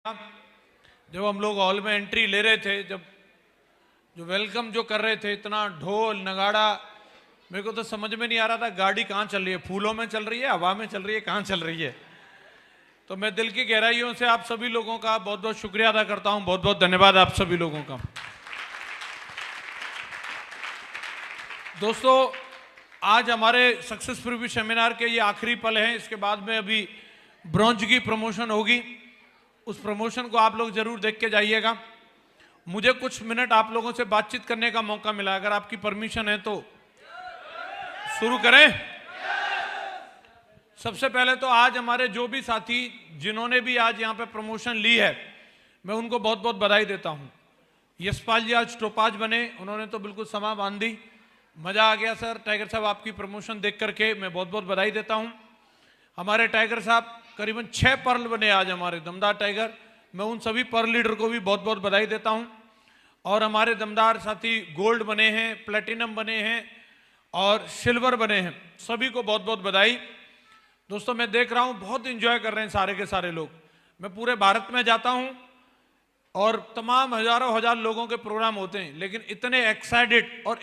जब हम लोग हॉल में एंट्री ले रहे थे, जब जो वेलकम जो कर रहे थे, इतना ढोल नगाड़ा, मेरे को तो समझ में नहीं आ रहा था गाड़ी कहाँ चल रही है, फूलों में चल रही है, हवा में चल रही है, कहाँ चल रही है। तो मैं दिल की गहराइयों से आप सभी लोगों का बहुत बहुत शुक्रिया अदा करता हूं, बहुत बहुत धन्यवाद आप सभी लोगों का। दोस्तों, आज हमारे सक्सेस प्रीव्यू सेमिनार के ये आखिरी पल हैं। इसके बाद में अभी ब्रॉन्ज की प्रमोशन होगी, उस प्रमोशन को आप लोग जरूर देख के जाइएगा। मुझे कुछ मिनट आप लोगों से बातचीत करने का मौका मिला, अगर आपकी परमिशन है तो शुरू करें। सबसे पहले तो आज हमारे जो भी साथी जिन्होंने भी आज यहाँ पे प्रमोशन ली है, मैं उनको बहुत बहुत बधाई देता हूँ। यशपाल जी आज टोपाज बने, उन्होंने तो बिल्कुल समा बांध दी, मजा आ गया सर। टाइगर साहब आपकी प्रमोशन देख करके मैं बहुत बहुत बधाई देता हूँ। हमारे टाइगर साहब करीबन 6 पर्ल बने आज, हमारे दमदार टाइगर, मैं उन सभी पर्ल लीडर को भी बहुत बहुत बधाई देता हूँ। और हमारे दमदार साथी गोल्ड बने हैं, प्लेटिनम बने हैं और सिल्वर बने हैं, सभी को बहुत बहुत बधाई। दोस्तों, मैं देख रहा हूँ बहुत एंजॉय कर रहे हैं सारे के सारे लोग। मैं पूरे भारत में जाता हूँ और तमाम हजारों हजार लोगों के प्रोग्राम होते हैं, लेकिन इतने एक्साइटेड और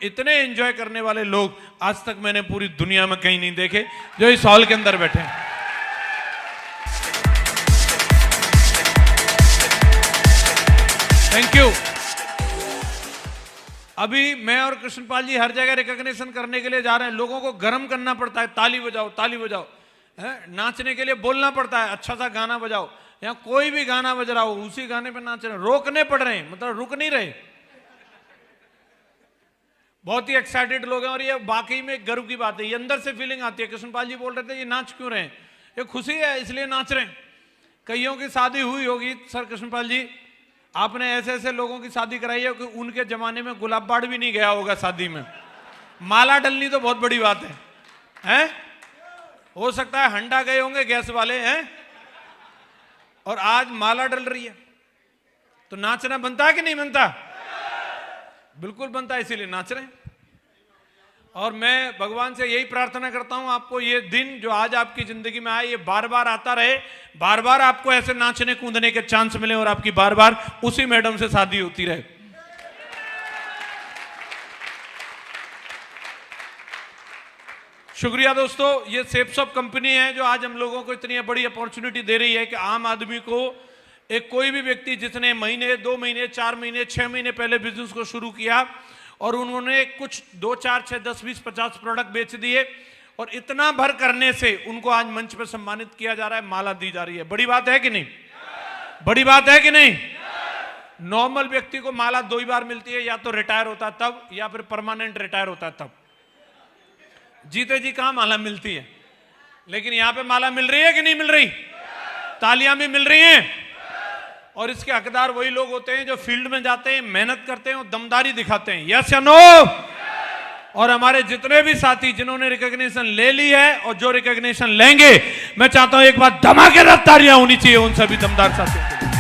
इतने एंजॉय करने वाले लोग आज तक मैंने पूरी दुनिया में कहीं नहीं देखे जो इस हॉल के अंदर बैठे हैं। Thank you. अभी मैं और कृष्णपाल जी हर जगह रिकॉग्निशन करने के लिए जा रहे हैं। लोगों को गर्म करना पड़ता है, ताली बजाओ ताली बजाओ, नाचने के लिए बोलना पड़ता है, अच्छा सा गाना बजाओ। यहाँ कोई भी गाना बज रहा हो, उसी गाने पे नाच रहे हैं, रोकने पड़ रहे हैं, मतलब रुक नहीं रहे। बहुत ही एक्साइटेड लोग हैं और ये वाकई में गर्व की बात है, ये अंदर से फीलिंग आती है। कृष्णपाल जी बोल रहे थे ये नाच क्यों रहे हैं, ये खुशी है इसलिए नाच रहे हैं। कईयों की शादी हुई होगी, सर कृष्णपाल जी आपने ऐसे ऐसे लोगों की शादी कराई है कि उनके जमाने में गुलाब बाड़ भी नहीं गया होगा शादी में। माला डलनी तो बहुत बड़ी बात है, हैं? हो सकता है हंडा गए होंगे गैस वाले, हैं? और आज माला डल रही है, तो नाचना बनता है कि नहीं बनता? बिल्कुल बनता है, इसीलिए नाच रहे हैं। और मैं भगवान से यही प्रार्थना करता हूं, आपको ये दिन जो आज आपकी जिंदगी में आए, ये बार बार आता रहे, बार बार आपको ऐसे नाचने कूदने के चांस मिले और आपकी बार बार उसी मैडम से शादी होती रहे। शुक्रिया दोस्तों। ये सेप्सॉप कंपनी है जो आज हम लोगों को इतनी बड़ी अपॉर्चुनिटी दे रही है कि आम आदमी को, एक कोई भी व्यक्ति जिसने महीने 2 महीने 4 महीने 6 महीने पहले बिजनेस को शुरू किया और उन्होंने कुछ 2 4 6 10 20 50 प्रोडक्ट बेच दिए और इतना भर करने से उनको आज मंच पर सम्मानित किया जा रहा है, माला दी जा रही है। बड़ी बात है कि नहीं? बड़ी बात है कि नहीं? नॉर्मल व्यक्ति को माला 2 ही बार मिलती है, या तो रिटायर होता तब या फिर परमानेंट रिटायर होता तब। जीते जी कहां माला मिलती है, लेकिन यहां पे माला मिल रही है कि नहीं मिल रही? तालियां भी मिल रही हैं। और इसके हकदार वही लोग होते हैं जो फील्ड में जाते हैं, मेहनत करते हैं और दमदारी दिखाते हैं। यस या नो? और हमारे जितने भी साथी जिन्होंने रिकॉग्निशन ले ली है और जो रिकॉग्निशन लेंगे, मैं चाहता हूं एक बार धमाकेदार तालियां होनी चाहिए उन सभी दमदार साथियों के लिए।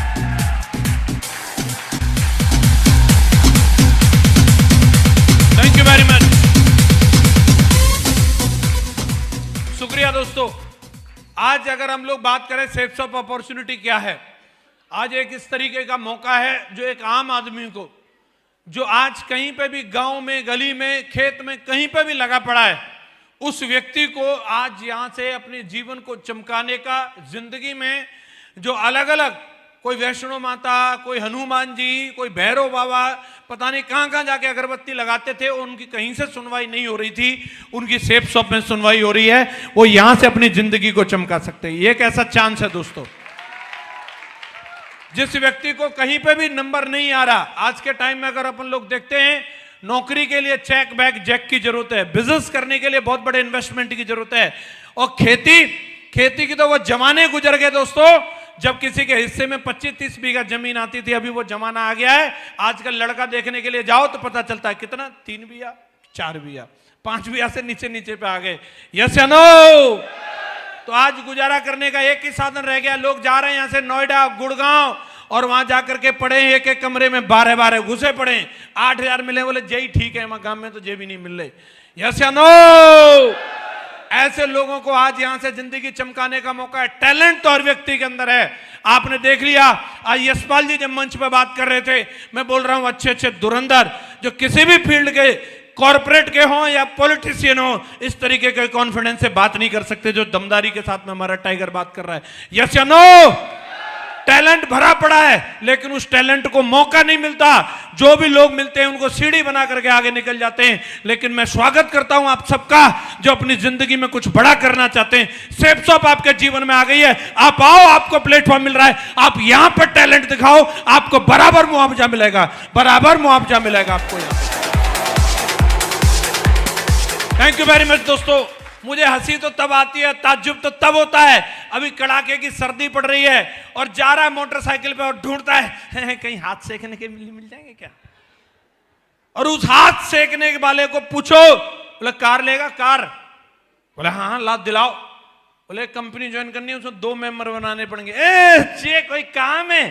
थैंक यू वेरी मच, शुक्रिया दोस्तों। आज अगर हम लोग बात करें सेप्सॉप अपॉर्चुनिटी क्या है, आज एक इस तरीके का मौका है जो एक आम आदमी को, जो आज कहीं पे भी गांव में, गली में, खेत में, कहीं पे भी लगा पड़ा है, उस व्यक्ति को आज यहां से अपने जीवन को चमकाने का, जिंदगी में जो अलग अलग, कोई वैष्णो माता, कोई हनुमान जी, कोई भैरव बाबा, पता नहीं कहां कहां जाके अगरबत्ती लगाते थे, उनकी कहीं से सुनवाई नहीं हो रही थी, उनकी सेप्सॉप में सुनवाई हो रही है। वो यहां से अपनी जिंदगी को चमका सकते हैं। ये एक ऐसा चांस है दोस्तों। जिस व्यक्ति को कहीं पे भी नंबर नहीं आ रहा, आज के टाइम में अगर अपन लोग देखते हैं, नौकरी के लिए चेक बैक जैक की जरूरत है, बिजनेस करने के लिए बहुत बड़े इन्वेस्टमेंट की जरूरत है, और खेती की तो वो जमाने गुजर गए दोस्तों जब किसी के हिस्से में 25-30 बीघा जमीन आती थी। अभी वो जमाना आ गया है। आजकल लड़का देखने के लिए जाओ तो पता चलता है कितना, 3 बीघा 4 बीघा 5 बीघा से नीचे नीचे पे आ गए। यस या नो? तो आज गुजारा करने का एक ही साधन रह गया। लोग जा रहे हैं यहाँ से नोएडा, गुड़गांव, और वहां जाकर के पढ़े, एक एक कमरे में 12-12 घुसे पड़े, 8000 मिले, बोले जय ठीक है, वहां गांव में तो जे भी नहीं मिल रहे। यस या नो? ऐसे लोगों को आज यहां से जिंदगी चमकाने का मौका है। टैलेंट तो हर व्यक्ति के अंदर है। आपने देख लिया, आज यशपाल जी जब मंच पर बात कर रहे थे, मैं बोल रहा हूं अच्छे अच्छे धुरंधर जो किसी भी फील्ड के, कॉर्पोरेट के हों या पॉलिटिशियन हो, इस तरीके के कॉन्फिडेंस से बात नहीं कर सकते जो दमदारी के साथ में हमारा टाइगर बात कर रहा है। यस या नो? टैलेंट भरा पड़ा है, लेकिन उस टैलेंट को मौका नहीं मिलता। जो भी लोग मिलते हैं उनको सीढ़ी बना करके आगे निकल जाते हैं। लेकिन मैं स्वागत करता हूं आप सबका जो अपनी जिंदगी में कुछ बड़ा करना चाहते हैं। सेफ शॉप आपके जीवन में आ गई है, आप आओ, आपको प्लेटफॉर्म मिल रहा है, आप यहां पर टैलेंट दिखाओ, आपको बराबर मुआवजा मिलेगा, बराबर मुआवजा मिलेगा आपको यहां। थैंक यू वेरी मच दोस्तों। मुझे हंसी तो तब आती है, ताज्जुब तो तब होता है, अभी कड़ाके की सर्दी पड़ रही है और जा रहा है मोटरसाइकिल पे और ढूंढता है कहीं हाथ सेकने के मिल जाएंगे क्या, और उस हाथ सेकने वाले को पूछो, बोले कार लेगा? कार? बोले हाँ ला दिलाओ। बोले कंपनी ज्वाइन करनी है, उसमें 2 मेंबर बनाने पड़ेंगे। ये कोई काम है?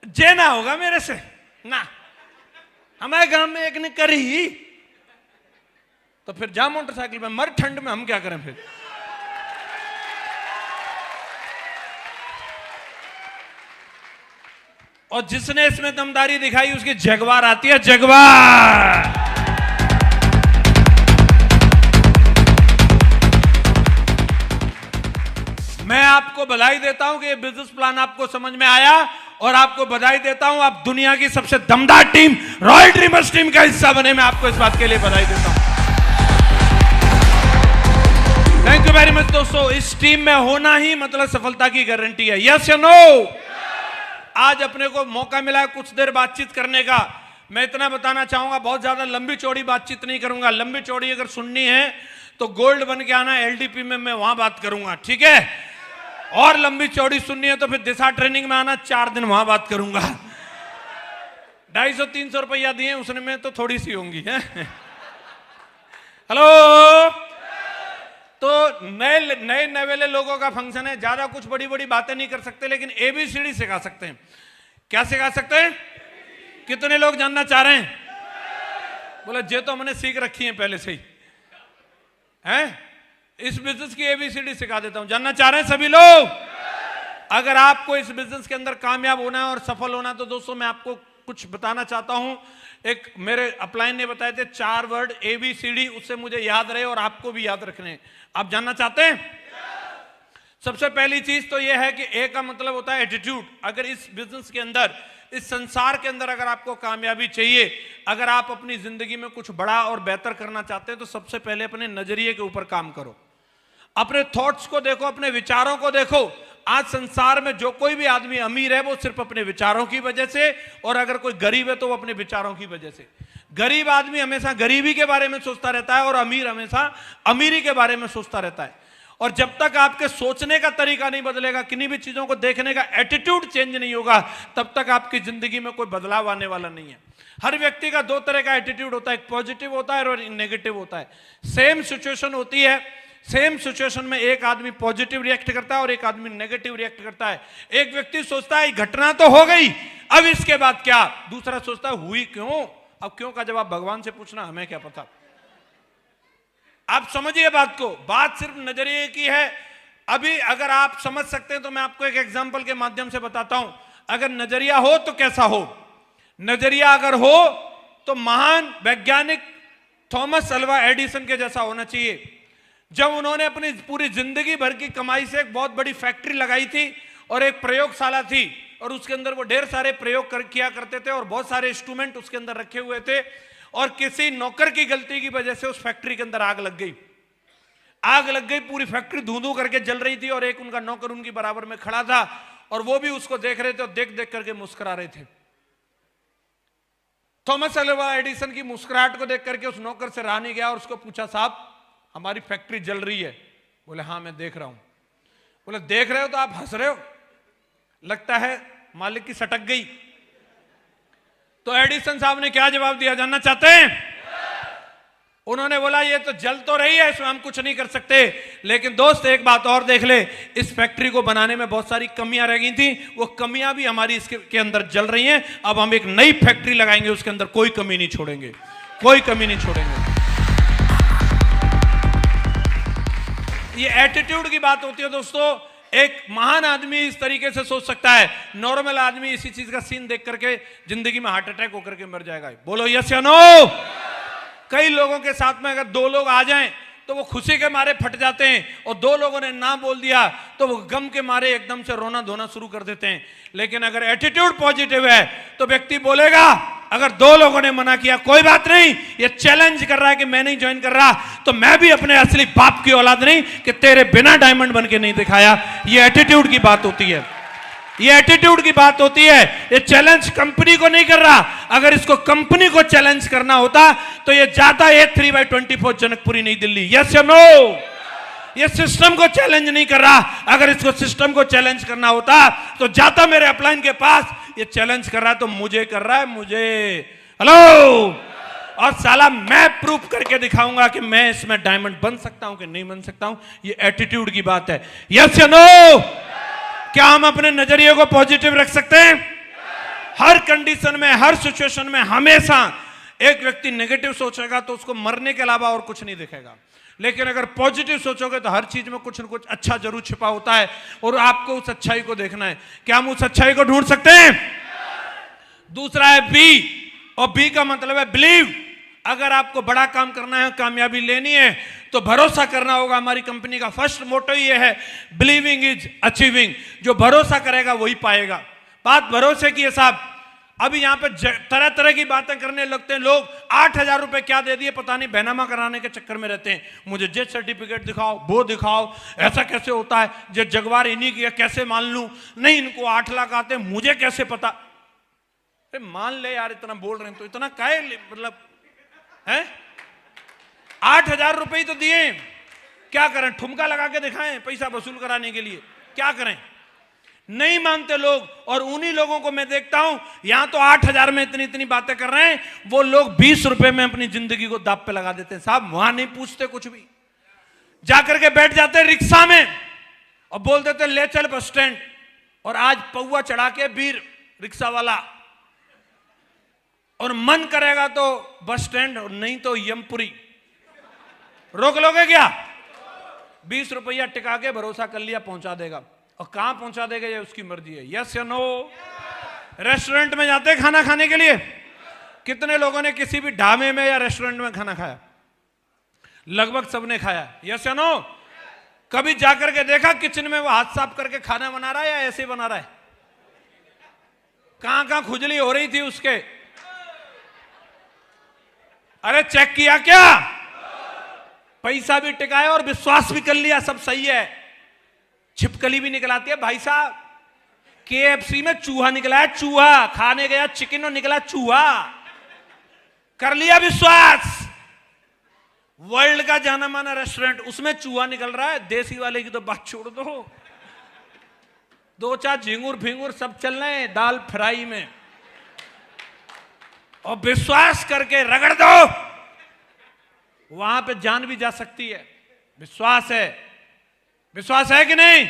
जे ना होगा मेरे से ना, हमारे गांव में एक ने करी, तो फिर जा मोटरसाइकिल पे मर ठंड में, हम क्या करें फिर? और जिसने इसमें दमदारी दिखाई उसकी जगवार आती है, जगवार। मैं आपको बधाई देता हूं कि ये बिजनेस प्लान आपको समझ में आया, और आपको बधाई देता हूं आप दुनिया की सबसे दमदार टीम रॉयल ड्रीमर्स टीम का हिस्सा बने। मैं आपको इस बात के लिए बधाई देता हूं। थैंक यू वेरी मच दोस्तों। इस टीम में होना ही मतलब सफलता की गारंटी है। यस या नो? आज अपने को मौका मिला है कुछ देर बातचीत करने का। मैं इतना बताना चाहूंगा, बहुत ज्यादा लंबी चौड़ी बातचीत नहीं करूंगा। लंबी चौड़ी अगर सुननी है तो गोल्ड बन के आना, एलडीपी में मैं वहां बात करूंगा, ठीक है? और लंबी चौड़ी सुननी है तो फिर दिशा ट्रेनिंग में आना, 4 दिन वहां बात करूंगा। 250-300 रुपया दिए, उसने में तो थोड़ी सी होंगी है। हेलो, तो नए नवेले लोगों का फंक्शन है, ज्यादा कुछ बड़ी बड़ी बातें नहीं कर सकते, लेकिन एबीसीडी सिखा सकते हैं। क्या सिखा सकते हैं? कितने लोग जानना चाह रहे हैं? बोले जे तो हमने सीख रखी है पहले से ही हैं। इस बिजनेस की एबीसीडी सिखा देता हूं। जानना चाह रहे हैं सभी लोग? अगर आपको इस बिजनेस के अंदर कामयाब होना है और सफल होना है तो दोस्तों मैं आपको कुछ बताना चाहता हूं। एक मेरे अपलाइन ने बताए थे 4 वर्ड एबीसीडी, उससे मुझे याद रहे और आपको भी याद रखने। आप जानना चाहते हैं? सबसे पहली चीज तो यह है कि ए का मतलब होता है एटीट्यूड। अगर इस बिजनेस के अंदर, इस संसार के अंदर अगर आपको कामयाबी चाहिए, अगर आप अपनी जिंदगी में कुछ बड़ा और बेहतर करना चाहते हैं तो सबसे पहले अपने नजरिए के ऊपर काम करो। अपने थॉट्स को देखो, अपने विचारों को देखो। आज संसार में जो कोई भी आदमी अमीर है वो सिर्फ अपने विचारों की वजह से, और अगर कोई गरीब है तो वो अपने विचारों की वजह से। गरीब आदमी हमेशा गरीबी के बारे में सोचता रहता है और अमीर हमेशा अमीरी के बारे में सोचता रहता है। और जब तक आपके सोचने का तरीका नहीं बदलेगा, किन्हीं भी चीजों को देखने का एटीट्यूड चेंज नहीं होगा, तब तक आपकी जिंदगी में कोई बदलाव आने वाला नहीं है। हर व्यक्ति का 2 तरह का एटीट्यूड होता है, एक पॉजिटिव होता है और एक नेगेटिव होता है। सेम सिचुएशन होती है, सेम सिचुएशन में एक आदमी पॉजिटिव रिएक्ट करता है और एक आदमी नेगेटिव रिएक्ट करता है। एक व्यक्ति सोचता है घटना तो हो गई, अब इसके बाद क्या? दूसरा सोचता है हुई क्यों? अब क्यों का जवाब भगवान से पूछना, हमें क्या पता। आप समझिए बात को, बात सिर्फ नजरिए की है। अभी अगर आप समझ सकते हैं तो मैं आपको एक एग्जांपल के माध्यम से बताता हूं। अगर नजरिया हो तो कैसा हो? नजरिया अगर हो तो महान वैज्ञानिक थॉमस अल्वा एडिसन के जैसा होना चाहिए। जब उन्होंने अपनी पूरी जिंदगी भर की कमाई से एक बहुत बड़ी फैक्ट्री लगाई थी और एक प्रयोगशाला थी, और उसके अंदर वो ढेर सारे प्रयोग किया करते थे और बहुत सारे इंस्ट्रूमेंट उसके अंदर रखे हुए थे, और किसी नौकर की गलती की वजह से उस फैक्ट्री के अंदर आग लग गई। आग लग गई, पूरी फैक्ट्री धू-धू करके जल रही थी और एक उनका नौकर उनकी बराबर में खड़ा था और वो भी उसको देख रहे थे और देख देख करके मुस्कुरा रहे थे। थॉमस अल्वा एडिसन की मुस्कुराहट को देख करके उस नौकर से रहा नहीं गया और उसको पूछा, साहब हमारी फैक्ट्री जल रही है। बोले हाँ मैं देख रहा हूं। बोले देख रहे हो तो आप हंस रहे हो, लगता है मालिक की सटक गई। तो एडिसन साहब ने क्या जवाब दिया, जानना चाहते हैं? उन्होंने बोला ये तो जल तो रही है, इसमें हम कुछ नहीं कर सकते, लेकिन दोस्त एक बात और देख ले, इस फैक्ट्री को बनाने में बहुत सारी कमियां रह गई थी, वो कमियां भी हमारी इसके अंदर जल रही हैं। अब हम एक नई फैक्ट्री लगाएंगे, उसके अंदर कोई कमी नहीं छोड़ेंगे, कोई कमी नहीं छोड़ेंगे। ये एटीट्यूड की बात होती है दोस्तों। एक महान आदमी इस तरीके से सोच सकता है, नॉर्मल आदमी इसी चीज का सीन देख करके जिंदगी में हार्ट अटैक होकर के मर जाएगा। बोलो यस या नो। कई लोगों के साथ में अगर दो लोग आ जाएं तो वो खुशी के मारे फट जाते हैं, और दो लोगों ने ना बोल दिया तो वो गम के मारे एकदम से रोना धोना शुरू कर देते हैं। लेकिन अगर एटीट्यूड पॉजिटिव है तो व्यक्ति बोलेगा, अगर दो लोगों ने मना किया कोई बात नहीं, ये चैलेंज कर रहा है कि मैं नहीं ज्वाइन कर रहा, तो मैं भी अपने असली बाप की औलाद नहीं कि तेरे बिना डायमंड बन के नहीं दिखाया। ये एटीट्यूड की बात होती है, ये एटीट्यूड की बात होती है। ये चैलेंज कंपनी को नहीं कर रहा, अगर इसको कंपनी को चैलेंज करना होता तो ये जाता है 3/24 जनकपुरी नई दिल्ली। यस या नो। ये सिस्टम को चैलेंज नहीं कर रहा, अगर इसको सिस्टम को चैलेंज करना होता तो जाता मेरे अपलाइन के पास। ये चैलेंज कर रहा है तो मुझे कर रहा है, मुझे। हेलो। और साला मैं प्रूफ करके दिखाऊंगा कि मैं इसमें डायमंड बन सकता हूं कि नहीं बन सकता हूं। ये एटीट्यूड की बात है। यस या नो। क्या हम अपने नजरिए को पॉजिटिव रख सकते हैं? हर कंडीशन में, हर सिचुएशन में हमेशा एक व्यक्ति नेगेटिव सोचेगा तो उसको मरने के अलावा और कुछ नहीं दिखेगा। लेकिन अगर पॉजिटिव सोचोगे तो हर चीज में कुछ न कुछ अच्छा जरूर छिपा होता है, और आपको उस अच्छाई को देखना है। क्या हम उस अच्छाई को ढूंढ सकते हैं? दूसरा है बी, और बी का मतलब है बिलीव। अगर आपको बड़ा काम करना है, कामयाबी लेनी है, तो भरोसा करना होगा। हमारी कंपनी का फर्स्ट मोटो ये है, बिलीविंग इज अचीविंग। जो भरोसा करेगा वही पाएगा। बात भरोसे की है साहब। अभी यहां पे तरह तरह की बातें करने लगते हैं लोग। 8,000 रुपए क्या दे दिए पता नहीं, बैनामा कराने के चक्कर में रहते हैं। मुझे जेट सर्टिफिकेट दिखाओ, वो दिखाओ, ऐसा कैसे होता है, जे जगवार इन्हीं की है, कैसे मान लूं? नहीं, इनको 8 लाख आते, मुझे कैसे पता? मान ले यार, इतना बोल रहे हैं तो इतना काहे, मतलब है? 8,000 रुपए ही तो दिए, क्या करें? ठुमका लगा के दिखाएं पैसा वसूल कराने के लिए? क्या करें? नहीं मानते लोग। और उन्हीं लोगों को मैं देखता हूं, यहां तो 8,000 में इतनी इतनी बातें कर रहे हैं, वो लोग 20 रुपए में अपनी जिंदगी को दांव पे लगा देते हैं। साहब वहां नहीं पूछते कुछ भी, जाकर के बैठ जाते हैं रिक्शा में और बोल देते ले चल बस स्टैंड। और आज पौवा चढ़ा के बीर रिक्शा वाला, और मन करेगा तो बस स्टैंड, और नहीं तो यमपुरी। रोक लोगे क्या? 20 रुपया टिका के भरोसा कर लिया, पहुंचा देगा। और कहां पहुंचा देगा ये उसकी मर्जी है। यस या नो। रेस्टोरेंट में जाते हैं खाना खाने के लिए, कितने लोगों ने किसी भी ढाबे में या रेस्टोरेंट में खाना खाया? लगभग सबने खाया। यस या नो। कभी जाकर के देखा किचन में वो हाथ साफ करके खाना बना रहा है या ऐसे बना रहा है? कहां कहां खुजली हो रही थी उसके? अरे चेक किया क्या? पैसा भी टिकाया और विश्वास भी कर लिया, सब सही है। छिपकली भी निकल आती है भाई साहब। KFC में चूहा निकला है, चूहा खाने गया चिकन और निकला चूहा, कर लिया विश्वास। वर्ल्ड का जाना माना रेस्टोरेंट, उसमें चूहा निकल रहा है। देसी वाले की तो बात छोड़ दो, 2-4 झिंगुर फिंगुर सब चल रहे हैं दाल फ्राई में, और विश्वास करके रगड़ दो, वहां पे जान भी जा सकती है। विश्वास है, विश्वास है कि नहीं?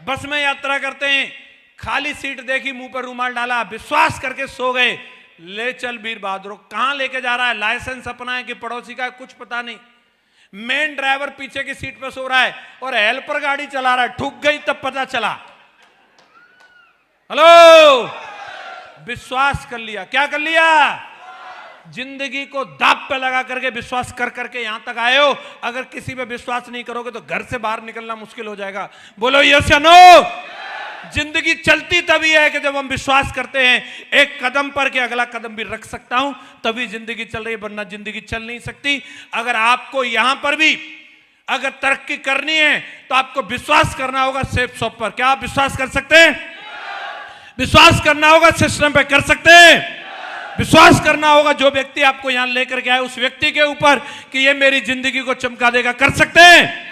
बस में यात्रा करते हैं, खाली सीट देखी, मुंह पर रुमाल डाला, विश्वास करके सो गए। ले चल वीर बहादुर, कहां लेके जा रहा है? लाइसेंस अपना है कि पड़ोसी का है, कुछ पता नहीं। मेन ड्राइवर पीछे की सीट पे सो रहा है और हेल्पर गाड़ी चला रहा है। ठुक गई तब पता चला। हेलो। विश्वास कर लिया। क्या कर लिया? जिंदगी को दांव पे लगा करके विश्वास कर करके यहां तक आए हो। अगर किसी पे विश्वास नहीं करोगे तो घर से बाहर निकलना मुश्किल हो जाएगा। बोलो यस या नो। जिंदगी चलती तभी है कि जब हम विश्वास करते हैं एक कदम पर कि अगला कदम भी रख सकता हूं, तभी जिंदगी चल रही है, वरना जिंदगी चल नहीं सकती। अगर आपको यहां पर भी अगर तरक्की करनी है तो आपको विश्वास करना होगा सेफ शॉप पर। क्या आप विश्वास कर सकते हैं? विश्वास करना होगा सिस्टम पे, कर सकते हैं? विश्वास करना होगा जो व्यक्ति आपको यहां लेकर के आए उस व्यक्ति के ऊपर कि ये मेरी जिंदगी को चमका देगा, कर सकते हैं?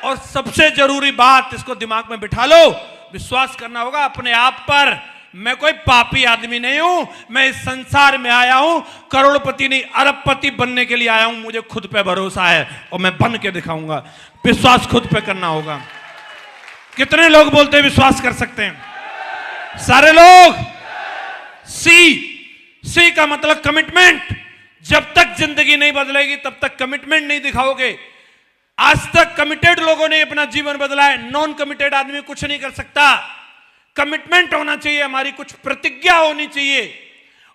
और सबसे जरूरी बात, इसको दिमाग में बिठा लो, विश्वास करना होगा अपने आप पर। मैं कोई पापी आदमी नहीं हूं, मैं इस संसार में आया हूं करोड़पति नहीं अरबपति बनने के लिए आया हूं। मुझे खुद पे भरोसा है और मैं बन के दिखाऊंगा। विश्वास खुद पे करना होगा। कितने लोग बोलते हैं विश्वास कर सकते हैं? सारे लोग। सी का मतलब कमिटमेंट। जब तक जिंदगी नहीं बदलेगी तब तक कमिटमेंट नहीं दिखाओगे। आज तक कमिटेड लोगों ने अपना जीवन बदला है, नॉन कमिटेड आदमी कुछ नहीं कर सकता। कमिटमेंट होना चाहिए, हमारी कुछ प्रतिज्ञा होनी चाहिए,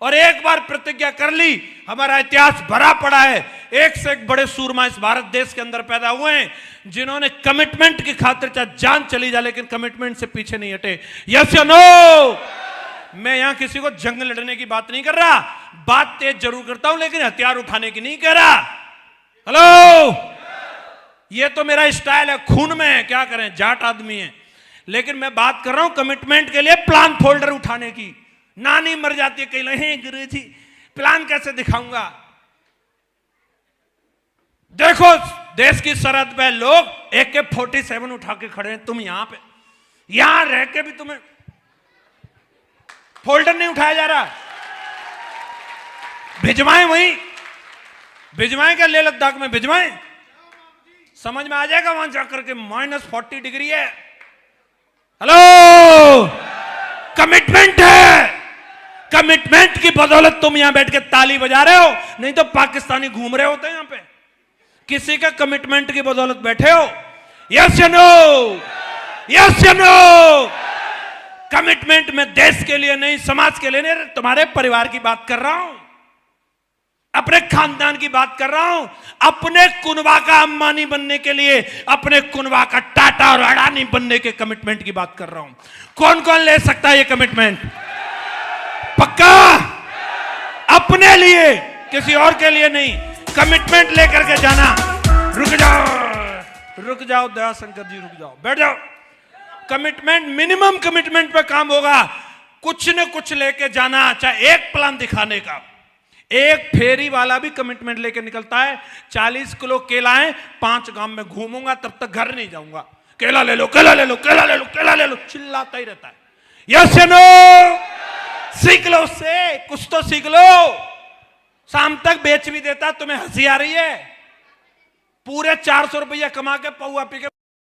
और एक बार प्रतिज्ञा कर ली, हमारा इतिहास भरा पड़ा है। एक से एक बड़े सूरमा इस भारत देश के अंदर पैदा हुए हैं, जिन्होंने कमिटमेंट की खातिर चाहे जान चली जाए लेकिन कमिटमेंट से पीछे नहीं हटे। यस या नो? मैं यहां किसी को जंग लड़ने की बात नहीं कर रहा, बात तेज जरूर करता हूं लेकिन हथियार उठाने की नहीं कह रहा। हेलो, ये तो मेरा स्टाइल है, खून में है, क्या करें, जाट आदमी है। लेकिन मैं बात कर रहा हूं कमिटमेंट के लिए प्लान फोल्डर उठाने की। नानी मर जाती है, कहीं नहीं गुरुजी प्लान कैसे दिखाऊंगा। देखो देश की सरहद पे लोग AK-47 उठा के खड़े हैं, तुम यहां पे, यहां रह के भी तुम्हें फोल्डर नहीं उठाया जा रहा। भिजवाएं, वहीं भिजवाएं क्या, लेह लद्दाख में भिजवाएं, समझ में आ जाएगा वहां जाकर के -40 डिग्री है। हेलो, कमिटमेंट है, कमिटमेंट की बदौलत तुम यहां बैठ के ताली बजा रहे हो, नहीं तो पाकिस्तानी घूम रहे होते हैं यहां पे। किसी का कमिटमेंट की बदौलत बैठे हो। यस या नो? यस या नो? कमिटमेंट में देश के लिए नहीं, समाज के लिए नहीं, तुम्हारे परिवार की बात कर रहा हूं, अपने खानदान की बात कर रहा हूं, अपने कुनबा का अंबानी बनने के लिए, अपने कुनबा का टाटा और अडानी बनने के कमिटमेंट की बात कर रहा हूं। कौन कौन ले सकता है ये कमिटमेंट? पक्का? अपने लिए, किसी और के लिए नहीं। कमिटमेंट लेकर के जाना। रुक जाओ, रुक जाओ दयाशंकर जी, रुक जाओ, बैठ जाओ। कमिटमेंट, मिनिमम कमिटमेंट पे काम होगा। कुछ न कुछ लेके जाना, चाहे एक प्लान दिखाने का। एक फेरी वाला भी कमिटमेंट लेके निकलता है, 40 किलो केला है, 5 गांव में घूमूंगा, तब तक घर नहीं जाऊंगा। केला ले लो, केला ले लो, केला ले लो, केला ले लो, चिल्लाता ही रहता है। यस या नो? सीख लो उससे, कुछ तो सीख लो। शाम तक बेच भी देता, तुम्हें हंसी आ रही है। पूरे 400 रुपया कमा के पौआ पी के